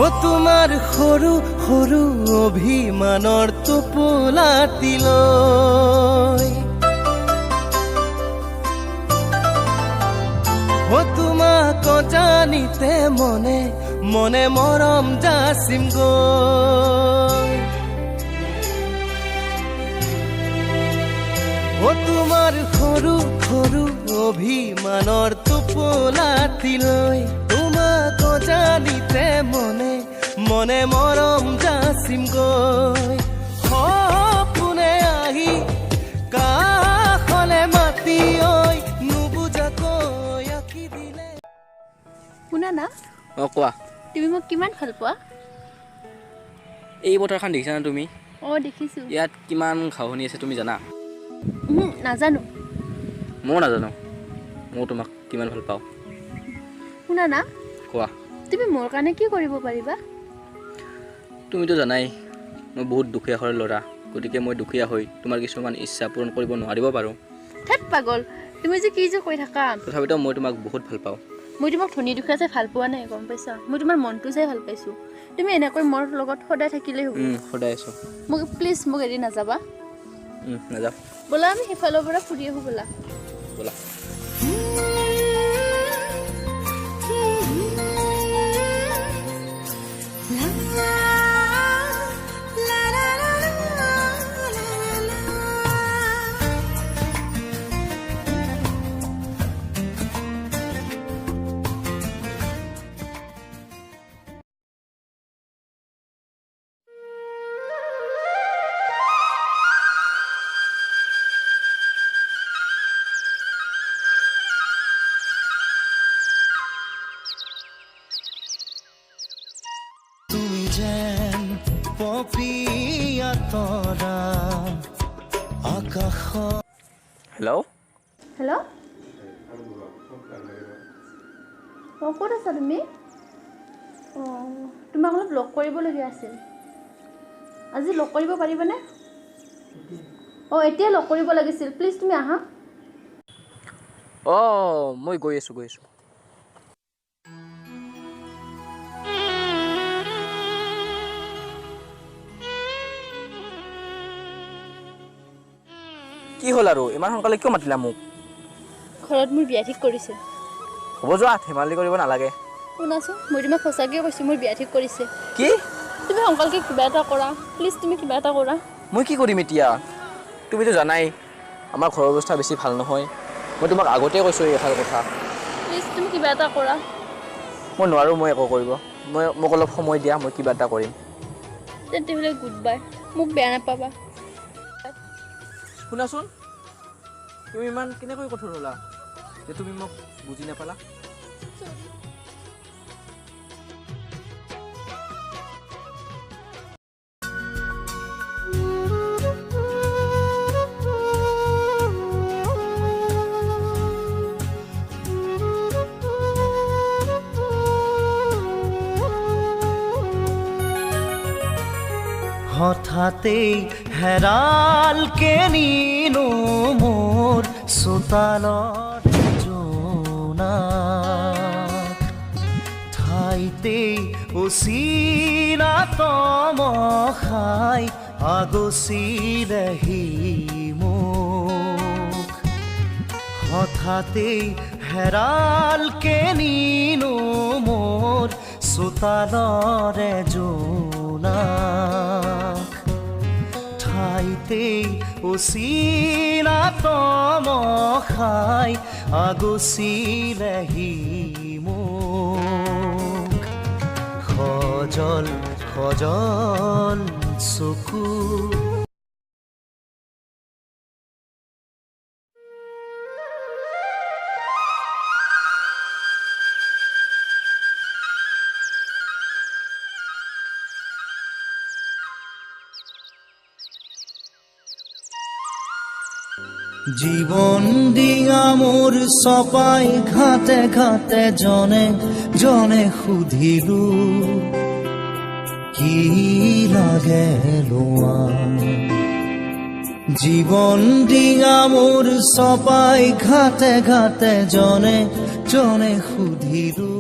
ও তোমাৰ সৰু সৰু অভিমানৰ টোপোলাটিলৈ ও তোমাক জানিতে মনে মনে মৰম যাচিম গৈ ও তোমাৰ সৰু সৰু অভিমানৰ টোপোলাটিলৈ তোমাক জানিতে মনে মনে মৰম যাচিম গৈ সপোনে আহি কাষলে মাতি ঐ নুবুজাকৈ আঁকি দিলে। শুনা না কোৱা তুমি মোক কিমান ভাল পোৱা? এই পথাৰখন দেখিছানে তুমি? দেখিছো। ইয়াত কিমান ঘাঁহনি আছে তুমি জানা? নাজানো। ময়ো নাজানো। মই তোমাক কিমান ভাল পাওঁ। শুনা না কোৱা তুমি মোৰ কাৰণে কি কৰিব পাৰিবা? তুমিতো জানাই মই বহুত দুখীয়া ঘৰৰ ল'ৰা, গতিকে মই দুখীয়া হৈ তোমাৰ কিছুমান ইচ্ছা পূৰণ কৰিব নোৱাৰিব পাৰোঁ। থেত পাগল, তুমি যে কি যে কৈ থাকা। তথাপিতো মই তোমাক বহুত ভাল পাওঁ। মই তোমাক ধনী দুখীয়া চাই ভাল পোৱা নাই, গম পাইছা? মই তোমাৰ মনটো চাই ভাল পাইছোঁ। তুমি এনেকৈ মোৰ লগত সদায় থাকিলেই হ'ব। সদায় আছোঁ। মোক প্লিজ মোক এৰি নাযাবা। নাযাওঁ। ব'লা আমি সেইফালৰ পৰা ফুৰি আহোঁ ব'লা। ব'লা। হেল্ল' হেল্ল' ক'ত আছা তুমি? তোমাক অলপ লগ কৰিবলগীয়া আছিল। আজি লগ কৰিব পাৰিবানে? এতিয়া লগ কৰিব লাগিছিল, প্লিজ তুমি আহা। মই গৈ আছোঁ কি হ'ল আৰু ইমান সোনকালে কিয় মাতিলা মোক? ঘৰত মোৰ বিয়া ঠিক কৰিছে। হ'ব যোৱা, ধেমালি কৰিব নালাগে। শুনাচোন, মই তোমাক সঁচাকৈ কৈছোঁ, মোৰ বিয়া ঠিক কৰিছে। কি? তুমি সোনকালকৈ কিবা এটা কৰা, প্লিজ তুমি কিবা এটা কৰা। মই কি কৰিম এতিয়া? তুমিতো জানাই আমাৰ ঘৰৰ অৱস্থা বেছি ভাল নহয়। মই তোমাক আগতেই কৈছোঁ এইষাৰ কথা। প্লিজ তুমি কিবা এটা কৰা। মই নোৱাৰোঁ মই একো কৰিব। মোক অলপ সময় দিয়া, মই কিবা এটা কৰিম। তেতিয়াহ'লে গুড বাই, মোক বেয়া নাপাবা। শুনাচোন, তুমি ইমান কেনেকৈ কঠোৰ হ'লা যে তুমি মোক বুজি নাপালা? হঠাতেই হেৰাল কেনিনো মোৰ চোতালৰ জোনা ঠাইতেই অচিনা তমসাই আগচিলেহি মোক হঠাতেই হেৰাল কেনিনো মোৰ চোতালৰে জোনা ঠাইতেই অচিনা তমসাই আগচিলেহি মোক সজল সজল চকু জীবন দিয়া মোৰ চপাই ঘাটে ঘাটে জনে জনে সুধিলো কি লাগে লোৱা জীবন দিয়া মোৰ চপাই ঘাটে ঘাটে জনে জনে সুধিলো